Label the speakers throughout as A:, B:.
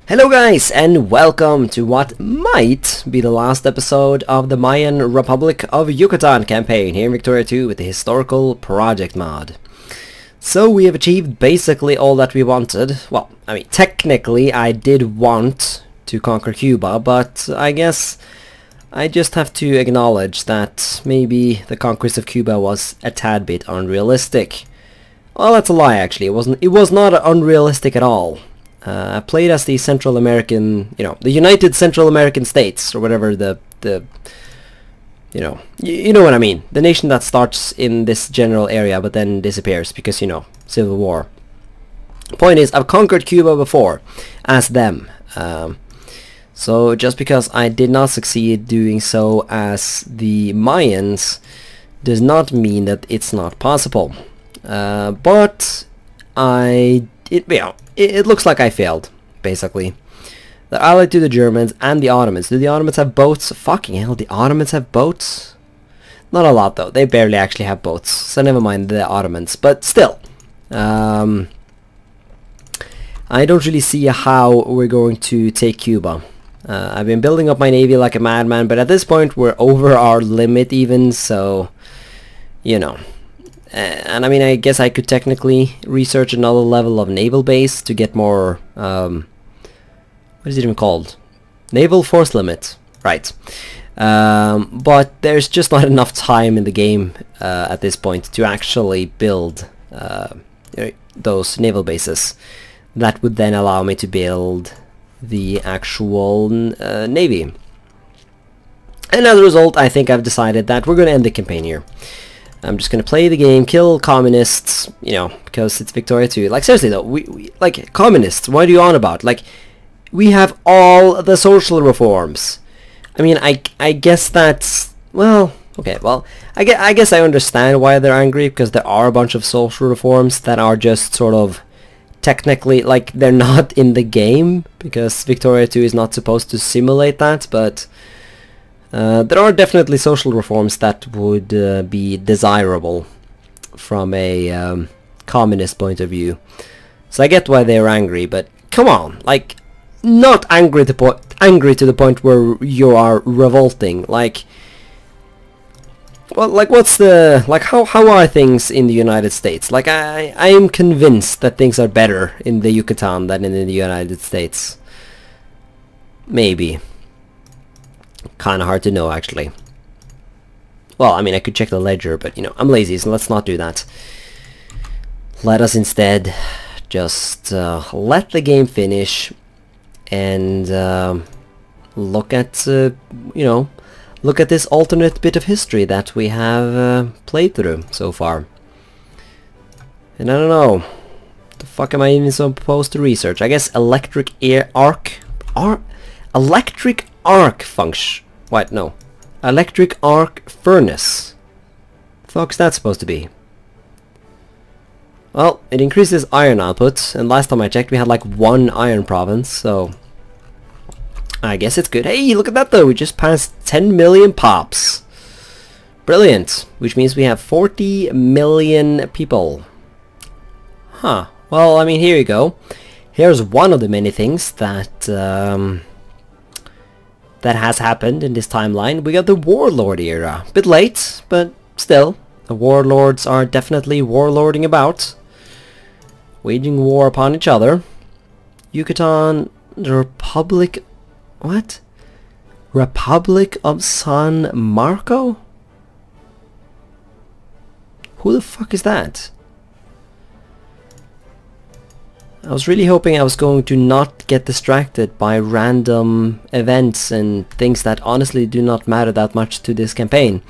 A: Hello guys, and welcome to what might be the last episode of the Mayan Republic of Yucatan campaign here in Victoria 2 with the historical project mod. So we have achieved basically all that we wanted. Well, I mean, technically I did want to conquer Cuba, but I guess I just have to acknowledge that maybe the conquest of Cuba was a tad bit unrealistic. Well, that's a lie actually. It was not unrealistic at all. I played as the Central American, the United Central American States, or whatever you know what I mean. The nation that starts in this general area but then disappears because, Civil War. Point is, I've conquered Cuba before as them. So just because I did not succeed doing so as the Mayans does not mean that it's not possible. But it looks like I failed, basically. They're allied to the Germans and the Ottomans. Do the Ottomans have boats? Fucking hell, the Ottomans have boats? Not a lot though, they barely actually have boats, so never mind the Ottomans, but still. I don't really see how we're going to take Cuba. I've been building up my navy like a madman, but at this point we're over our limit even, so, and I mean, I guess I could technically research another level of naval base to get more, what is it even called? Naval force limit, right. But there's just not enough time in the game at this point to actually build those naval bases. That would then allow me to build the actual navy. And as a result, I think I've decided that we're going to end the campaign here. I'm just gonna play the game, kill communists, because it's Victoria 2. Like, seriously though, we like, communists, what are you on about? Like, we have all the social reforms. I mean, I guess that's, well, okay, well, I guess I understand why they're angry, because there are a bunch of social reforms that are just sort of technically, like, they're not in the game, because Victoria 2 is not supposed to simulate that, but there are definitely social reforms that would be desirable from a communist point of view. So I get why they're angry, but come on, like, not angry to the point where you are revolting. Like, well, like, what's the, like, how are things in the United States? Like, I am convinced that things are better in the Yucatan than in the United States. Maybe. Kind of hard to know, actually. Well, I mean, I could check the ledger, but, I'm lazy, so let's not do that. Let us instead just let the game finish and look at, look at this alternate bit of history that we have played through so far. And I don't know, the fuck am I even supposed to research? I guess electric arc function. What? No. Electric arc furnace. The fuck's that supposed to be? Well, it increases iron output, and last time I checked we had like 1 iron province, so I guess it's good. Hey, look at that though, we just passed 10 million pops. Brilliant. Which means we have 40 million people. Huh. Well, I mean, here you go. Here's one of the many things that that has happened in this timeline. We got the warlord era. Bit late, but still, the warlords are definitely warlording about, waging war upon each other. Yucatan, the Republic, what? Republic of San Marco? Who the fuck is that? I was really hoping I was going to not get distracted by random events and things that honestly do not matter that much to this campaign,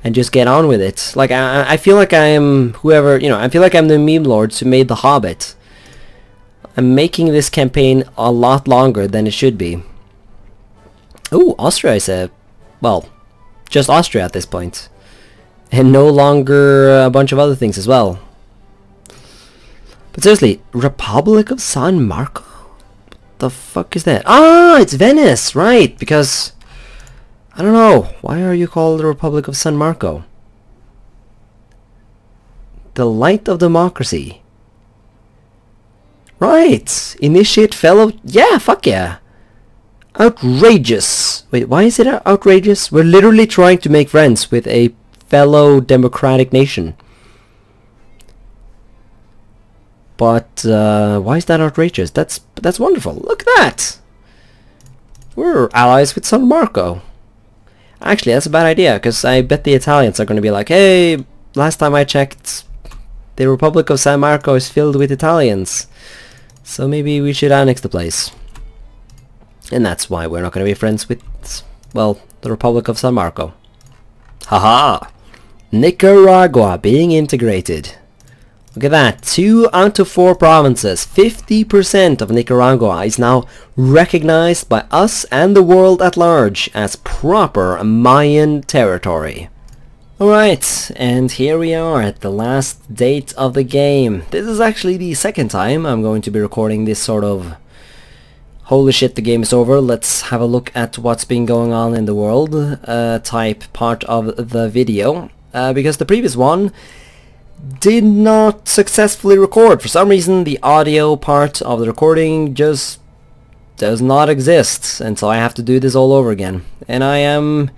A: and just get on with it. Like, I feel like I am whoever, I feel like I'm the meme lords who made The Hobbit. I'm making this campaign a lot longer than it should be. Ooh, Austria is well, just Austria at this point. And no longer a bunch of other things as well. But seriously, Republic of San Marco? What the fuck is that? Ah, it's Venice, right, because, I don't know, why are you called the Republic of San Marco? The light of democracy. Right. Initiate fellow... Yeah, fuck yeah. Outrageous. Wait, why is it outrageous? We're literally trying to make friends with a fellow democratic nation. But why is that outrageous? That's wonderful. Look at that. We're allies with San Marco. Actually, that's a bad idea, because I bet the Italians are going to be like, hey, last time I checked, the Republic of San Marco is filled with Italians. So maybe we should annex the place. And that's why we're not going to be friends with, well, the Republic of San Marco. Haha! Nicaragua being integrated. Look at that. 2 out of 4 provinces. 50% of Nicaragua is now recognized by us and the world at large as proper Mayan territory. Alright, and here we are at the last date of the game. This is actually the second time I'm going to be recording this sort of holy shit, the game is over, let's have a look at what's been going on in the world type part of the video. Because the previous one did not successfully record. For some reason the audio part of the recording just does not exist, and so I have to do this all over again. And I am,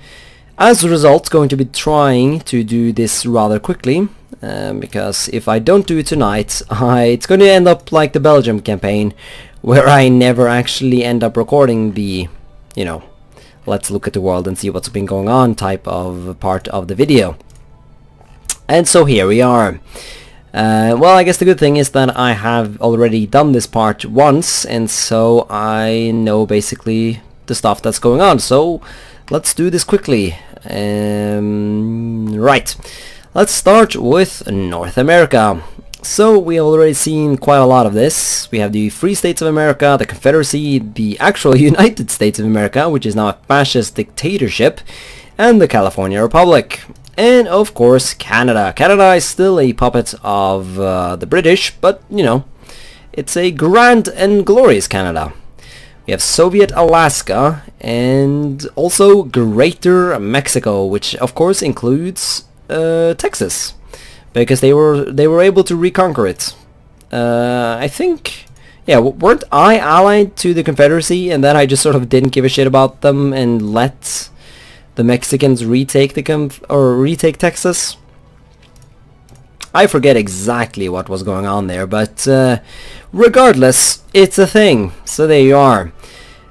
A: as a result, going to be trying to do this rather quickly, because if I don't do it tonight, it's going to end up like the Belgium campaign, where I never actually end up recording the, you know, let's look at the world and see what's been going on type of part of the video. And so here we are. Well, I guess the good thing is that I have already done this part once, and so I know basically the stuff that's going on. So let's do this quickly. Right, let's start with North America. So we have already seen quite a lot of this. We have the Free States of America, the Confederacy, the actual United States of America, which is now a fascist dictatorship, and the California Republic. And of course Canada. Canada is still a puppet of the British, but you know, it's a grand and glorious Canada. We have Soviet Alaska and also Greater Mexico, which of course includes Texas, because they were able to reconquer it. I think, yeah, weren't I allied to the Confederacy, and then I just sort of didn't give a shit about them and let the Mexicans retake retake Texas? I forget exactly what was going on there, but regardless, it's a thing. So there you are.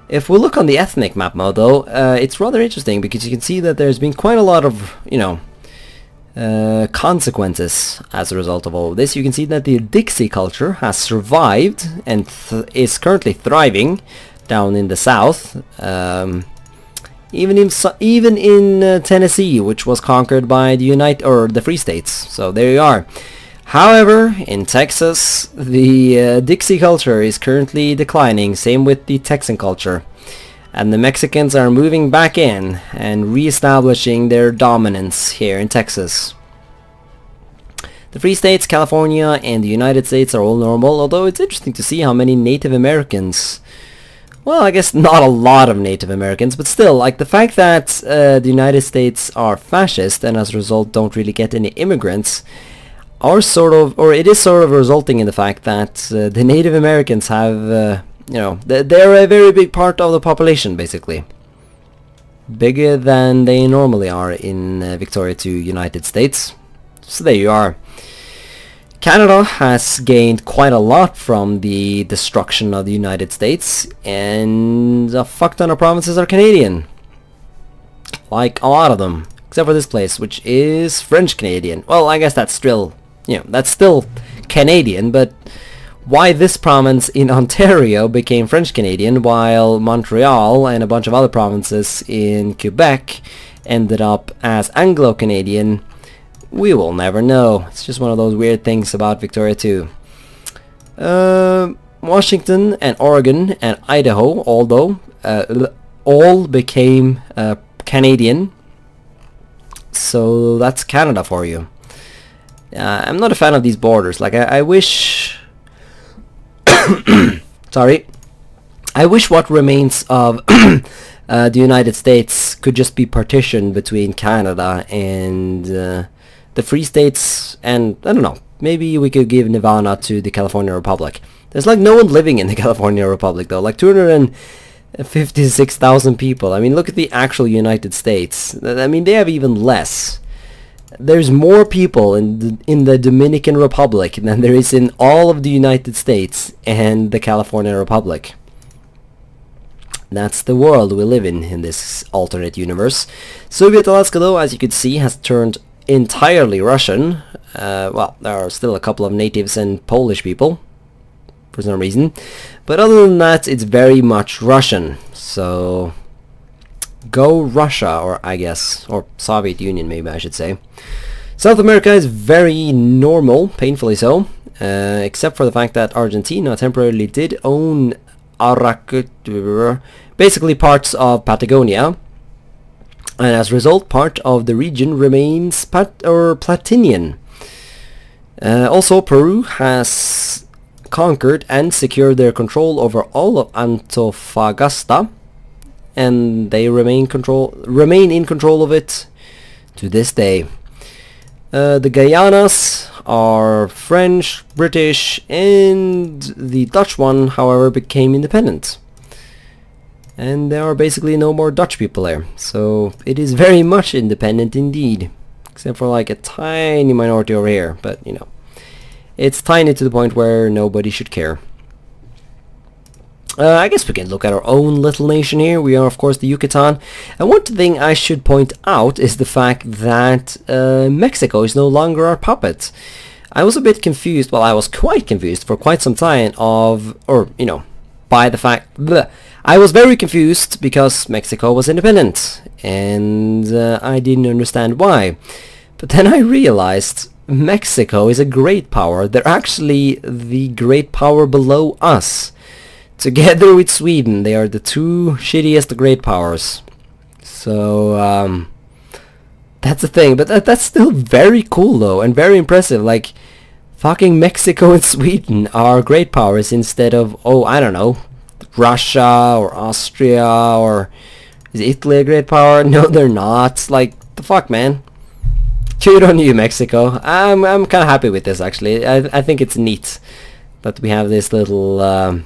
A: If we look on the ethnic map mode, though, it's rather interesting because you can see that there's been quite a lot of, you know, consequences as a result of all of this. You can see that the Dixie culture has survived and is currently thriving down in the south. Even in Tennessee, which was conquered by the Free States. So there you are. However, in Texas, the Dixie culture is currently declining. Same with the Texan culture, and the Mexicans are moving back in and re-establishing their dominance here in Texas. The Free States, California, and the United States are all normal. Although it's interesting to see how many Native Americans. Well, I guess not a lot of Native Americans, but still, like the fact that the United States are fascist and as a result don't really get any immigrants are sort of, or it is sort of resulting in the fact that the Native Americans have, you know, they're a very big part of the population, basically. Bigger than they normally are in Victoria to United States. So there you are. Canada has gained quite a lot from the destruction of the United States, and a fuck ton of provinces are Canadian. Like a lot of them, except for this place, which is French Canadian. Well, I guess that's still, you know, that's still Canadian, but why this province in Ontario became French Canadian while Montreal and a bunch of other provinces in Quebec ended up as Anglo Canadian, we will never know. It's just one of those weird things about Victoria too. Washington and Oregon and Idaho, although all became Canadian. So that's Canada for you. I'm not a fan of these borders. Like I wish sorry. I wish what remains of the United States could just be partitioned between Canada and the Free States, and I don't know, maybe we could give Nirvana to the California Republic. There's like no one living in the California Republic though, like 256,000 people. I mean, look at the actual United States. I mean, they have even less. There's more people in the Dominican Republic than there is in all of the United States and the California Republic. That's the world we live in this alternate universe. Soviet Alaska, though, as you could see, has turned entirely Russian. Well, there are still a couple of natives and Polish people, for some reason. But other than that, it's very much Russian. So, go Russia, or I guess, or Soviet Union, maybe I should say. South America is very normal, painfully so. Except for the fact that Argentina temporarily did own basically parts of Patagonia, and as a result part of the region remains Platinian. Also, Peru has conquered and secured their control over all of Antofagasta, and they remain in control of it to this day. The Guyanas are French, British, and the Dutch one, however, became independent. And there are basically no more Dutch people there. So it is very much independent indeed. Except for like a tiny minority over here. But, you know, it's tiny to the point where nobody should care. I guess we can look at our own little nation here. We are, of course, the Yucatan. And one thing I should point out is the fact that Mexico is no longer our puppet. I was a bit confused, well, I was quite confused for quite some time by the fact... I was very confused because Mexico was independent, and I didn't understand why. But then I realized Mexico is a great power. They're actually the great power below us. Together with Sweden, they are the two shittiest great powers. So, that's the thing. But that's still very cool, though, and very impressive. Like, fucking Mexico and Sweden are great powers instead of, oh, I don't know, Russia or Austria, or is Italy a great power? No, they're not. Like, the fuck, man. Cheer on you, Mexico. I'm kind of happy with this, actually. I think it's neat that we have this little...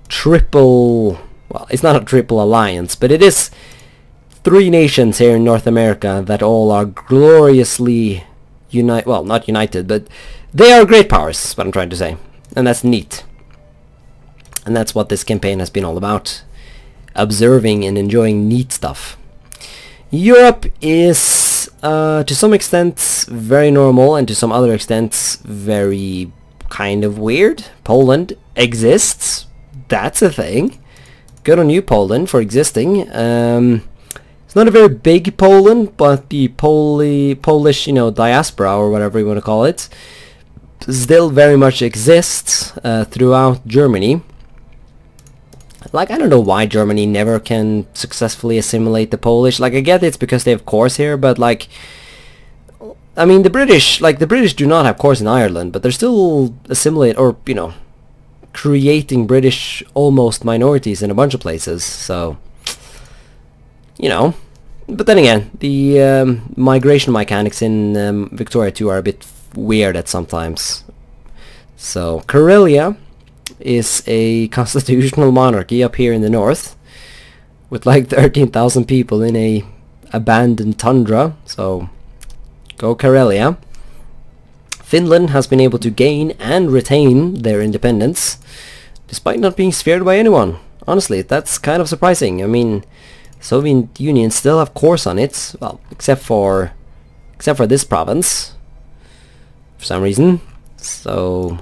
A: triple, well, it's not a triple alliance, but it is three nations here in North America that all are gloriously well, not united, but they are great powers, is what I'm trying to say, and that's neat. And that's what this campaign has been all about, observing and enjoying neat stuff. Europe is to some extent very normal, and to some other extents very kind of weird. Poland exists. That's a thing. Good on you, Poland, for existing. It's not a very big Poland, but the Polish, you know, diaspora, or whatever you want to call it, still very much exists throughout Germany. Like, I don't know why Germany never can successfully assimilate the Polish. Like, I get it's because they have cores here, but like, I mean, the British do not have cores in Ireland, but they're still assimilate, or, you know, creating British almost minorities in a bunch of places, so, you know. But then again, the migration mechanics in Victoria 2 are a bit weird at sometimes. So, Karelia is a constitutional monarchy up here in the north, with like 13,000 people in a abandoned tundra, so go Karelia. Finland has been able to gain and retain their independence, despite not being spared by anyone. Honestly, that's kind of surprising. I mean, Soviet Union still have cores on it, well, except for this province, for some reason. So,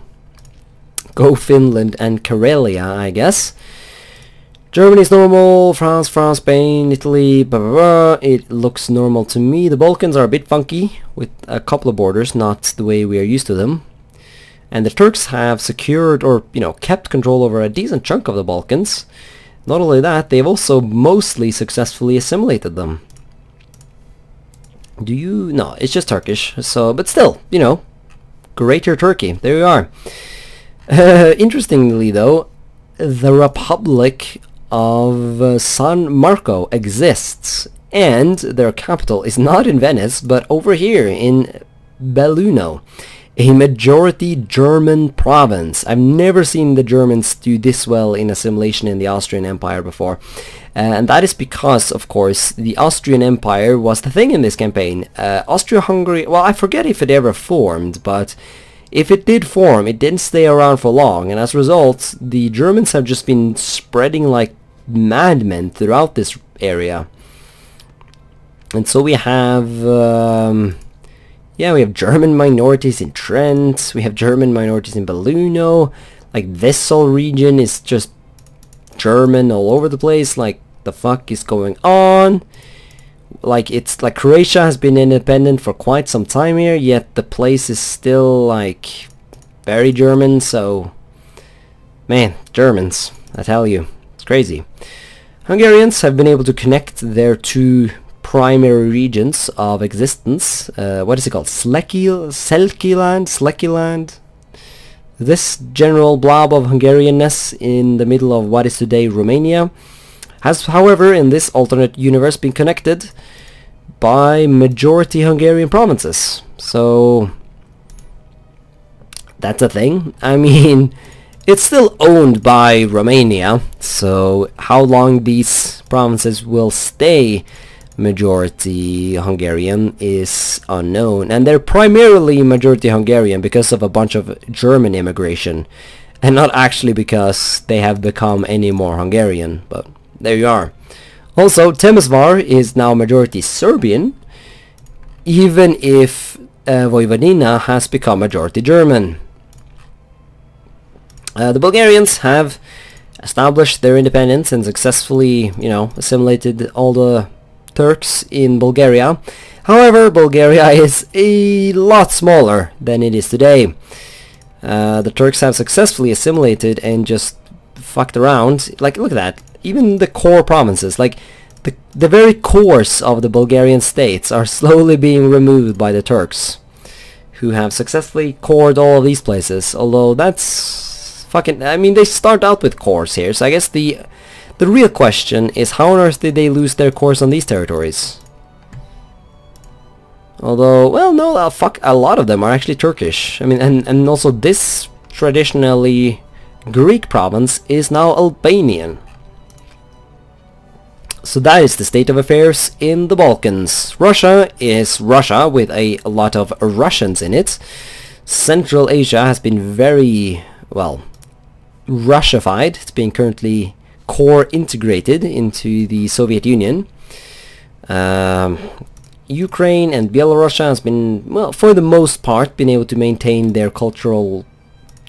A: go Finland and Karelia, I guess. Germany's normal, France, Spain, Italy, blah, blah, blah. It looks normal to me. The Balkans are a bit funky, with a couple of borders, not the way we are used to them. And the Turks have secured, or, you know, kept control over a decent chunk of the Balkans. Not only that, they've also mostly successfully assimilated them. No, it's just Turkish, so, but still, you know, Greater Turkey, there we are. Interestingly, though, the Republic of San Marco exists, and their capital is not in Venice, but over here in Belluno. a majority German province. I've never seen the Germans do this well in assimilation in the Austrian Empire before. And that is because, of course, the Austrian Empire was the thing in this campaign. Austria-Hungary, well, I forget if it ever formed, but if it did form, it didn't stay around for long. And as a result, the Germans have just been spreading like madmen throughout this area. And so we have... yeah, we have German minorities in Trent, we have German minorities in Belluno, like this whole region is just German all over the place. Like, the fuck is going on? Like, it's like Croatia has been independent for quite some time here, yet the place is still like very German. So, man, Germans, I tell you, it's crazy. Hungarians have been able to connect their two primary regions of existence. What is it called? Selkiland? This general blob of Hungarianness in the middle of what is today Romania has, however, in this alternate universe been connected by majority Hungarian provinces. So that's a thing. I mean, it's still owned by Romania, so how long these provinces will stay majority Hungarian is unknown, and they're primarily majority Hungarian because of a bunch of German immigration, and not actually because they have become any more Hungarian, but there you are. Also, Temesvar is now majority Serbian, even if Vojvodina has become majority German. The Bulgarians have established their independence and successfully, you know, assimilated all the Turks in Bulgaria. However, Bulgaria is a lot smaller than it is today. The Turks have successfully assimilated and just fucked around. Like, look at that. Even the core provinces, like the very cores of the Bulgarian states are slowly being removed by the Turks, who have successfully cored all of these places. Although that's fucking, I mean, they start out with cores here, so I guess the real question is, how on earth did they lose their cores on these territories? Although, well, no, fuck, a lot of them are actually Turkish. I mean, and also this traditionally Greek province is now Albanian. So that is the state of affairs in the Balkans. Russia is Russia with a lot of Russians in it. Central Asia has been very, well, Russified. It's being currently core integrated into the Soviet Union. Ukraine and Belarus has been, well, for the most part, been able to maintain their cultural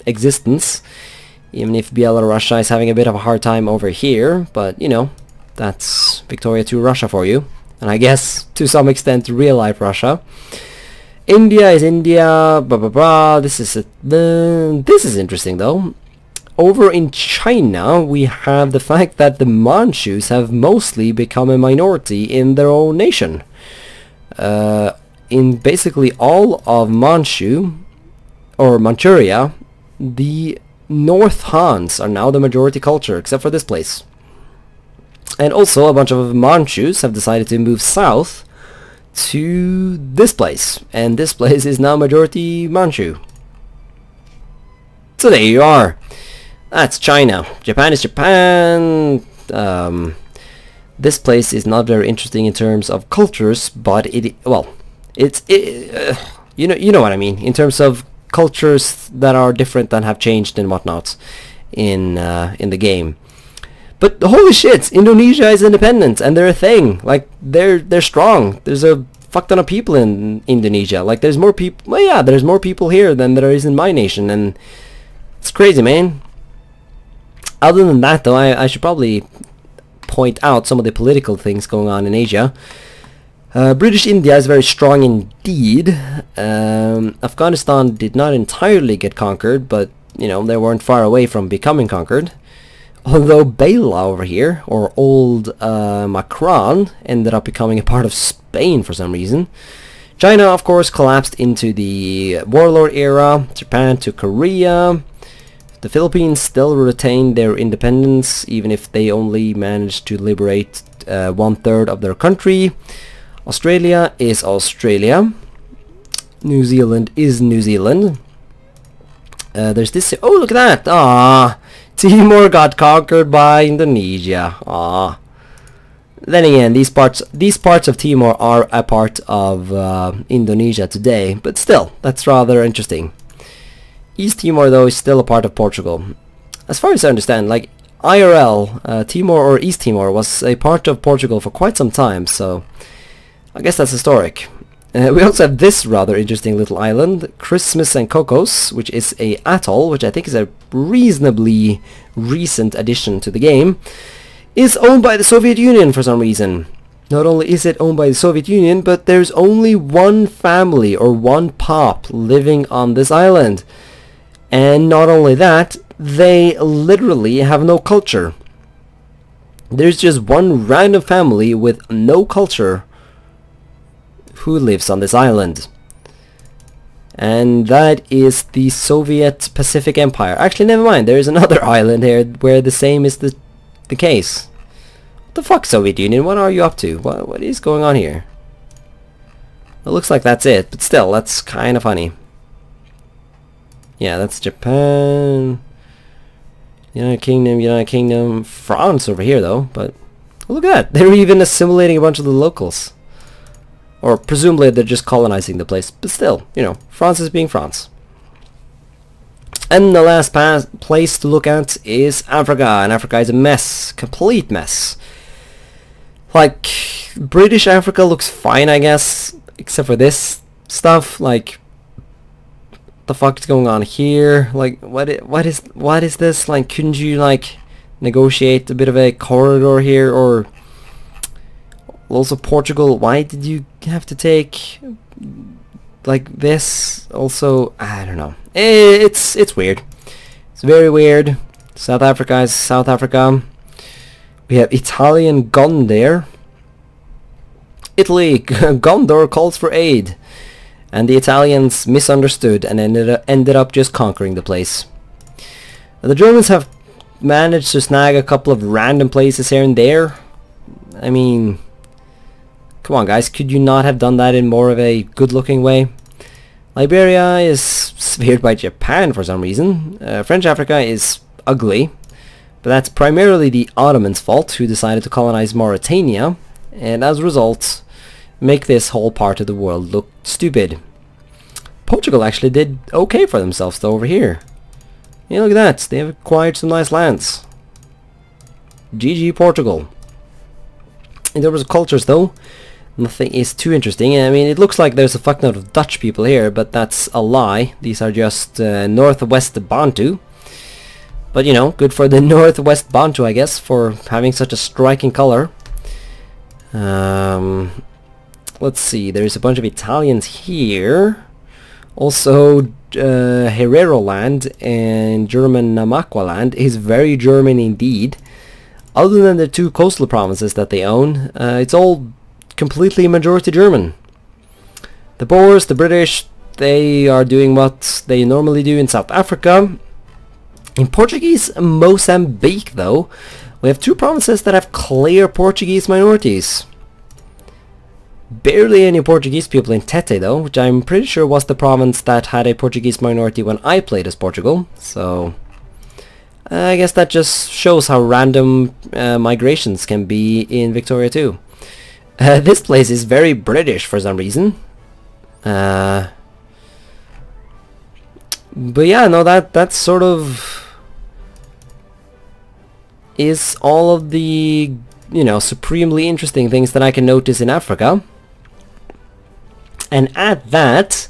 A: existence, even if Belarus is having a bit of a hard time over here. But, you know, that's Victoria to Russia for you, and I guess to some extent real life Russia. India is India, blah blah blah. This is interesting though. Over in China, we have the fact that the Manchus have mostly become a minority in their own nation. In basically all of Manchu, or Manchuria, the North Hans are now the majority culture, except for this place. And also a bunch of Manchus have decided to move south to this place, and this place is now majority Manchu. So there you are. That's China. Japan is Japan. This place is not very interesting in terms of cultures, but you know what I mean, in terms of cultures that are different and have changed and whatnot in the game. But holy shit, Indonesia is independent and they're a thing. Like they're strong. There's a fuck ton of people in Indonesia. Like there's more people. Well, yeah, there's more people here than there is in my nation, and it's crazy, man. Other than that, though, I should probably point out some of the political things going on in Asia. British India is very strong indeed. Afghanistan did not entirely get conquered, but you know, they weren't far away from becoming conquered. Although Bela over here, or old Macron, ended up becoming a part of Spain for some reason. China, of course, collapsed into the warlord era. Japan to Korea. The Philippines still retained their independence, even if they only managed to liberate 1/3 of their country. Australia is Australia. New Zealand is New Zealand. There's this. Oh, look at that! Ah, Timor got conquered by Indonesia. Ah. Then again, these parts of Timor are a part of Indonesia today, but still, that's rather interesting. East Timor, though, is still a part of Portugal. As far as I understand, like IRL, Timor or East Timor was a part of Portugal for quite some time, so I guess that's historic. We also have this rather interesting little island, Christmas and Cocos, which is a atoll, which I think is a reasonably recent addition to the game. Is owned by the Soviet Union for some reason. Not only is it owned by the Soviet Union, but there's only one family or one pop living on this island. And not only that, they literally have no culture. There's just one random family with no culture who lives on this island. And that is the Soviet Pacific Empire. Actually, never mind, there is another island here where the same is the case. What the fuck, Soviet Union? What are you up to? What is going on here? It looks like that's it, but still, that's kind of funny. Yeah, that's Japan, United Kingdom, France over here though, but look at that. They're even assimilating a bunch of the locals. Or presumably they're just colonizing the place, but still, you know, France is being France. And the last place to look at is Africa, and Africa is a mess, complete mess. Like, British Africa looks fine, I guess, except for this stuff. Like, what the fuck is going on here? Like, what is this? Like, couldn't you like negotiate a bit of a corridor here? Or also Portugal, why did you have to take like this? Also, I don't know. It's weird. It's very weird. South Africa is South Africa. We have Italian Gondor. Italy, Gondor calls for aid. And the Italians misunderstood and ended up just conquering the place. The Germans have managed to snag a couple of random places here and there. I mean, come on guys, could you not have done that in more of a good-looking way? Liberia is speared by Japan for some reason. French Africa is ugly, but that's primarily the Ottomans' fault, who decided to colonize Mauritania, and as a result, make this whole part of the world look stupid. Portugal actually did okay for themselves though over here. Yeah, look at that, they have acquired some nice lands. GG Portugal. In terms of cultures though, nothing is too interesting. I mean, it looks like there's a fuckload of Dutch people here, but that's a lie. These are just Northwest Bantu. But you know, good for the Northwest Bantu, I guess, for having such a striking color. Let's see, there's a bunch of Italians here. Also, Herero land and German Namaqua land is very German indeed. Other than the two coastal provinces that they own, it's all completely majority German. The Boers, the British, they are doing what they normally do in South Africa. In Portuguese Mozambique though, we have two provinces that have clear Portuguese minorities. Barely any Portuguese people in Tete though, which I'm pretty sure was the province that had a Portuguese minority when I played as Portugal. So I guess that just shows how random migrations can be in Victoria too. This place is very British for some reason. But yeah, no, that sort of is all of the, you know, supremely interesting things that I can notice in Africa. And at that,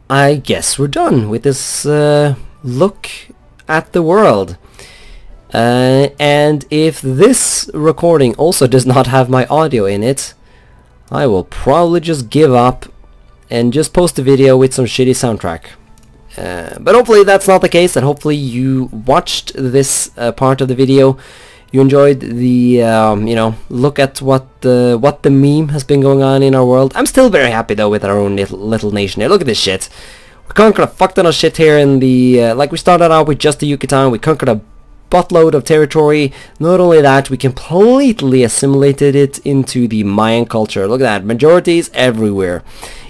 A: I guess we're done with this look at the world. And if this recording also does not have my audio in it, I will probably just give up and just post a video with some shitty soundtrack. But hopefully that's not the case, and hopefully you watched this part of the video. You enjoyed the you know, look at what the meme has been going on in our world. I'm still very happy though with our own little nation here. Look at this shit. We conquered a fuck ton of shit here in the like, we started out with just the Yucatan. We conquered a buttload of territory. Not only that, we completely assimilated it into the Mayan culture. Look at that, majorities everywhere.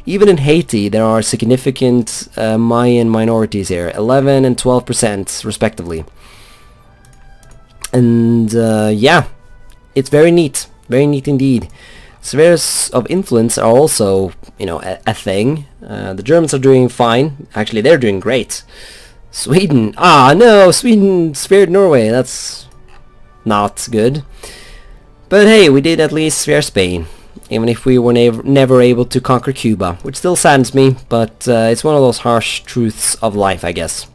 A: Even in Haiti, there are significant Mayan minorities here, 11 and 12% respectively. And yeah, it's very neat indeed. Spheres of influence are also, you know, a thing. The Germans are doing fine. Actually, they're doing great. Sweden, no, Sweden spared Norway. That's not good. But hey, we did at least spare Spain, even if we were never able to conquer Cuba, which still saddens me, but it's one of those harsh truths of life, I guess.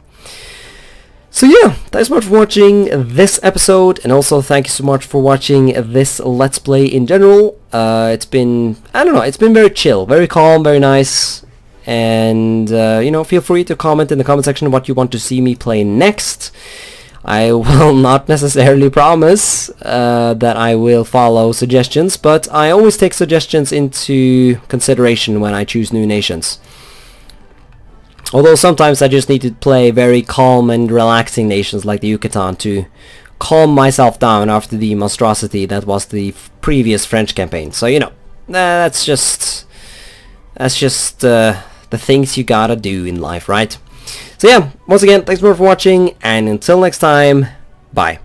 A: So yeah, thanks so much for watching this episode, and also thank you so much for watching this Let's Play in general. It's been, I don't know, it's been very chill, very calm, very nice, and you know, feel free to comment in the comment section what you want to see me play next. I will not necessarily promise that I will follow suggestions, but I always take suggestions into consideration when I choose new nations. Although sometimes I just need to play very calm and relaxing nations like the Yucatan to calm myself down after the monstrosity that was the previous French campaign. So, you know, that's just the things you gotta do in life, right? So yeah, once again, thanks more for watching, and until next time, bye.